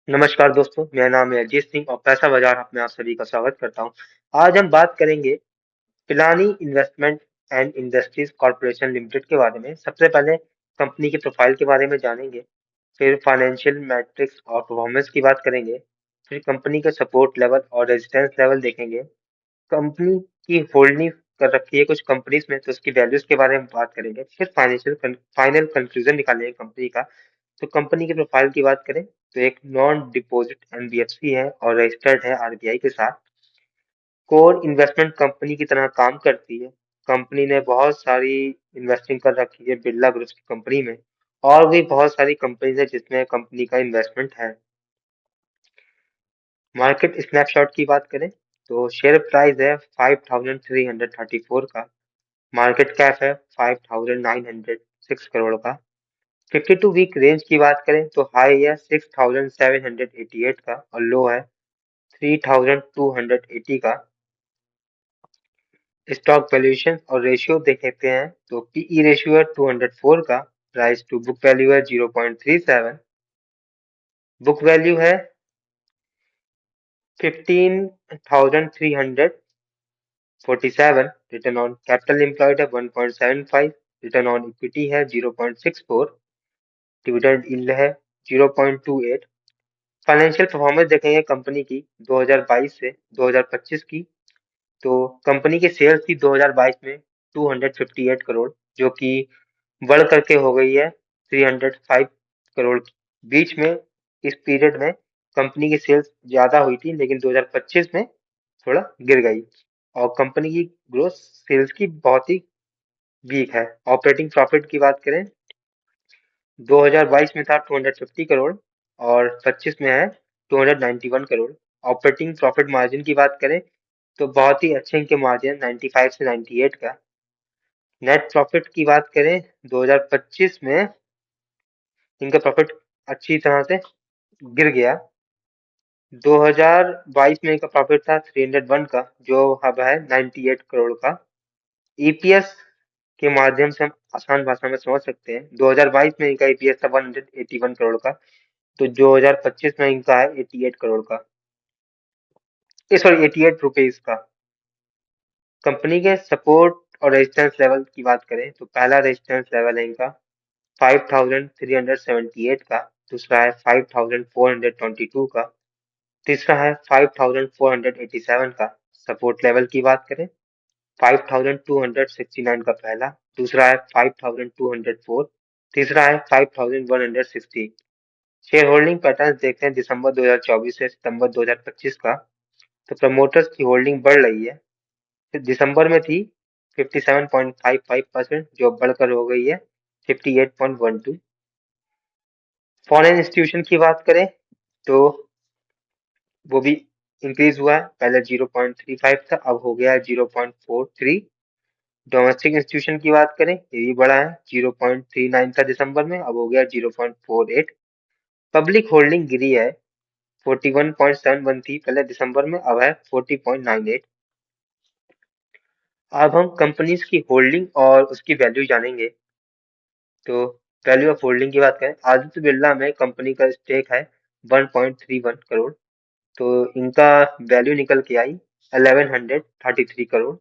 नमस्कार दोस्तों, मेरा नाम है अजीत सिंह और पैसा बाजार में आप सभी का स्वागत करता हूं। आज हम बात करेंगे Pilani investment and industries corporation limited के बारे में। सबसे पहले कंपनी की प्रोफाइल के बारे में जानेंगे, फिर फाइनेंशियल मैट्रिक्स और परफॉर्मेंस की बात करेंगे, फिर कंपनी के सपोर्ट लेवल और रेजिस्टेंस लेवल देखेंगे। कंपनी की होल्डिंग कर रखी है कुछ कंपनीज में, तो उसकी वैल्यूज के बारे में बात करेंगे, फिर फाइनल कंक्लूजन निकालेंगे कंपनी का। तो कंपनी की प्रोफाइल की बात करें तो एक नॉन डिपॉजिट एनबीएफसी है और रजिस्टर्ड है आरबीआई के साथ। कोर इन्वेस्टमेंट कंपनी की तरह काम करती है। कंपनी ने बहुत सारी इन्वेस्टिंग कर रखी है बिरला ग्रुप की कंपनी में, और भी बहुत सारी कंपनीज है जिसमें कंपनी का इन्वेस्टमेंट है। मार्केट स्नैपशॉट की बात करें तो शेयर प्राइस है 5334 का। मार्केट कैप है 5906 करोड़ का। 52 वीक रेंज की बात करें तो हाई है 6788 का और लो है 3280 का। स्टॉक वैल्यूएशन और रेशियो देख लेते हैं तो पीई रेशियो है 204 का। प्राइस टू बुक वैल्यू है 0.37। बुक वैल्यू है 15,347। रिटर्न ऑन कैपिटल एम्प्लॉयड है 1.75। रिटर्न ऑन इक्विटी है 0.64। डिविडेंड यील्ड है 0.28। फाइनेंशियल परफॉर्मेंस देखेंगे कंपनी की 2022 से 2025 की। तो कंपनी की सेल्स थी 2022 में 258 करोड़, जो कि बढ़ करके हो गई है 305 करोड़। बीच में इस पीरियड में कंपनी की सेल्स ज्यादा हुई थी, लेकिन 2025 में थोड़ा गिर गई और कंपनी की ग्रोथ सेल्स की बहुत ही वीक है। ऑपरेटिंग प्रॉफिट की बात करें 2022 में था 250 करोड़ और 25 में है 291 करोड़। ऑपरेटिंग प्रॉफिट मार्जिन की बात करें तो बहुत ही अच्छे इनके मार्जिन 95 से 98 का। नेट प्रॉफिट की बात करें 2025 में इनका प्रॉफिट अच्छी तरह से गिर गया। 2022 में इनका प्रॉफिट था 301 का, जो अब है 98 करोड़ का। ईपीएस के माध्यम से हम आसान भाषा में समझ सकते हैं। 2022 में इनका ईपीएस था 181 करोड़ का, तो 2025 में इनका है 88 करोड़ का, सॉरी 88 रुपीज का। कंपनी के सपोर्ट और रेजिस्टेंस लेवल की बात करें तो पहला रेजिस्टेंस लेवल है इनका 5378 का। दूसरा है 5422 का। तीसरा है 5487 का। सपोर्ट लेवल की बात करें 5269 का पहला। दूसरा है 5204। तीसरा है 5160। शेयर होल्डिंग पैटर्न देखते हैं दिसंबर 2024 से सितंबर 2025 का। तो प्रमोटर्स की होल्डिंग बढ़ रही है। दिसंबर में थी 57.55%, जो बढ़कर हो गई है 58.12। फॉरेन इंस्टीट्यूशन की बात करें तो वो भी इंक्रीज हुआ है। पहले 0.35 था, अब हो गया है 0.43। डोमेस्टिक इंस्टीट्यूशन की बात करें, ये भी बढ़ा है। 0.39 था दिसंबर में, अब हो गया 0.48। पब्लिक होल्डिंग गिरी है, 41.71 थी पहले दिसंबर में, अब है 40.98। अब हम कंपनीज की होल्डिंग और उसकी वैल्यू जानेंगे। तो वैल्यू ऑफ होल्डिंग की बात करें, आदित्य बिरला में कंपनी का स्टेक है 1.31 करोड़। तो इनका वैल्यू निकल के आई 1133 करोड़।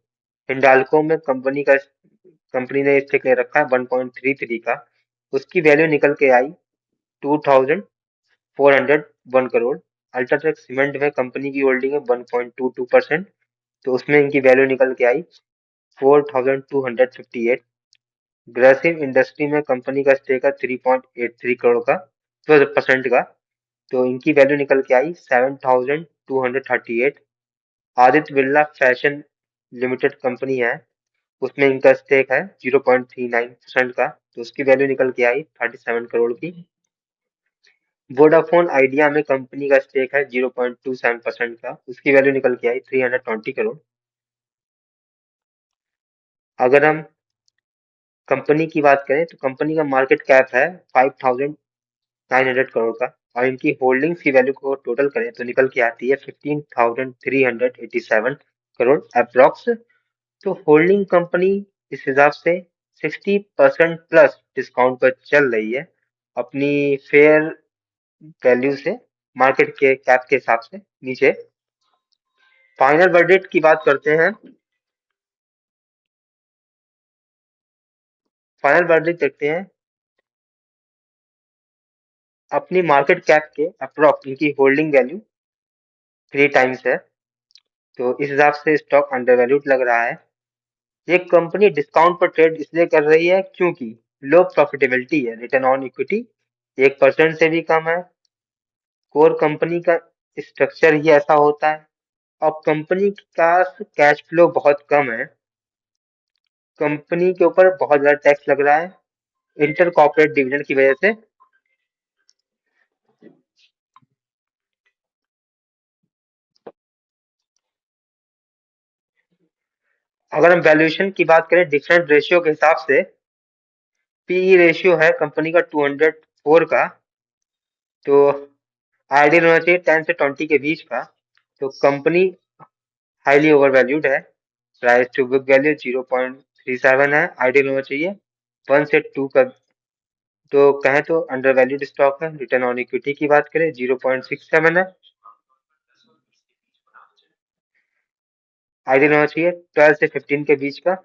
हिंडाल्को में कंपनी ने स्टेक ले रखा है 1.33 का। उसकी वैल्यू निकल के आई 2401 करोड़। अल्ट्राटेक सीमेंट में कंपनी की होल्डिंग है 1.22%, तो उसमें इनकी वैल्यू निकल के आई 4258। ग्रेसिम इंडस्ट्री में कंपनी का स्टेक है 3.83 करोड़ का, 12% का, तो इनकी वैल्यू निकल के आई 7238। Aditya Birla fashion limited company है, उसमें इनका स्टेक है 0.39% का, तो उसकी वैल्यू निकल के आई 37 करोड़ की। वोडाफोन आइडिया में कंपनी का स्टेक है 0.27% का, उसकी वैल्यू निकल के आई 320 करोड़। अगर हम कंपनी की बात करें तो कंपनी का मार्केट कैप है 5900 करोड़ का, और इनकी होल्डिंग्स की वैल्यू को टोटल करें तो निकल के आती है 15,387 करोड़ अप्रोक्स। तो होल्डिंग कंपनी इस हिसाब से 60% प्लस डिस्काउंट पर चल रही है अपनी फेयर वैल्यू से। मार्केट के कैप के हिसाब से नीचे। फाइनल वर्डिक्ट की बात करते हैं। फाइनल वर्डिक्ट देखते हैं। अपनी मार्केट कैप के अप्रॉक्स इनकी होल्डिंग वैल्यू 3 टाइम्स है, तो इस हिसाब से स्टॉक अंडर वैल्यूड लग रहा है। ये कंपनी डिस्काउंट पर ट्रेड इसलिए कर रही है क्योंकि लो प्रॉफिटेबिलिटी है, रिटर्न ऑन इक्विटी 1% से भी कम है। कोर कंपनी का स्ट्रक्चर ही ऐसा होता है। अब कंपनी का कैश फ्लो बहुत कम है, कंपनी के ऊपर बहुत ज्यादा टैक्स लग रहा है इंटर कॉर्पोरेट डिविडेंड की वजह से। अगर हम वैल्यूएशन की बात करें डिफरेंट रेशियो के हिसाब से, पीई रेशियो है कंपनी का 204 का, तो आइडियल होना चाहिए 10 से 20 के बीच का। तो कंपनी हाईली ओवर वैल्यूड है। प्राइस टू बुक वैल्यू 0.37 है, आइडियल होना चाहिए 1 से 2 का। तो कहें तो अंडर वैल्यूड स्टॉक है। रिटर्न ऑन इक्विटी की बात करें 0.67 है, आइडियल होना चाहिए 12 से 15 के बीच का।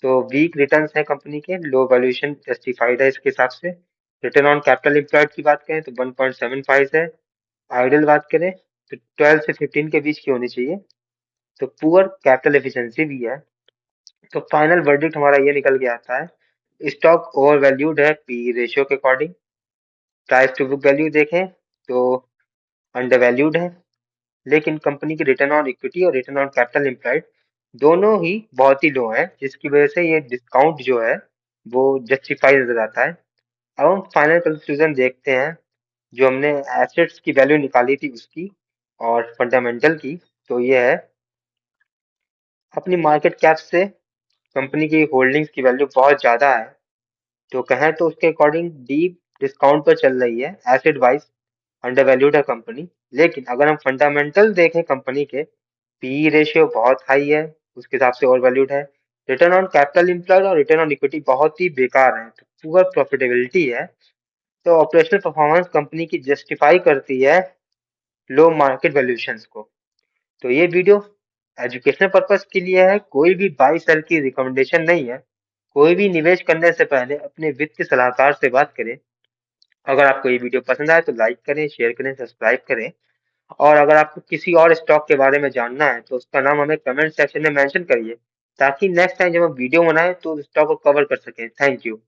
तो वीक रिटर्न्स है कंपनी के, लो वैल्यूएशन जस्टिफाइड है इसके हिसाब से। रिटर्न ऑन कैपिटल एम्प्लॉयड की बात करें तो 1.75 है, आइडियल बात करें तो 12 से 15 के बीच की होनी चाहिए। तो पुअर कैपिटल एफिशिएंसी भी है। तो फाइनल वर्डिक्ट हमारा ये निकल के आता है, स्टॉक ओवर वैल्यूड है पी रेशियो के अकॉर्डिंग। प्राइस टू बुक वैल्यू देखें तो अंडर वैल्यूड है, लेकिन कंपनी की रिटर्न ऑन इक्विटी और रिटर्न ऑन कैपिटल एम्प्लॉयड दोनों ही बहुत ही लो है, जिसकी वजह से ये डिस्काउंट जो है वो जस्टिफाई नजर आता है। अब हम फाइनल कंक्लूजन देखते हैं, जो हमने एसेट्स की वैल्यू निकाली थी उसकी और फंडामेंटल की। तो ये है, अपनी मार्केट कैप से कंपनी की होल्डिंग्स की वैल्यू बहुत ज्यादा है, तो कहें तो उसके अकॉर्डिंग डीप डिस्काउंट पर चल रही है, एसेट वाइज अंडर वैल्यूड है कंपनी। लेकिन अगर हम फंडामेंटल देखें कंपनी के, पीई रेशियो बहुत हाई है, उसके हिसाब से ओवर वैल्यूड है। रिटर्न ऑन कैपिटल एम्प्लॉयड और रिटर्न ऑन इक्विटी बहुत ही बेकार है, तो पुअर प्रॉफिटेबिलिटी है। तो ऑपरेशनल परफॉर्मेंस कंपनी की जस्टिफाई करती है लो मार्केट वैल्यूएशंस को। तो ये वीडियो एजुकेशनल पर्पस के लिए है, कोई भी बाई सेल की रिकमेंडेशन नहीं है। कोई भी निवेश करने से पहले अपने वित्तीय सलाहकार से बात करें। अगर आपको ये वीडियो पसंद आए तो लाइक करें, शेयर करें, सब्सक्राइब करें। और अगर आपको किसी और स्टॉक के बारे में जानना है तो उसका नाम हमें कमेंट सेक्शन में मेंशन करिए, ताकि नेक्स्ट टाइम जब हम वीडियो बनाएं तो उस स्टॉक को कवर कर सकें। Thank you.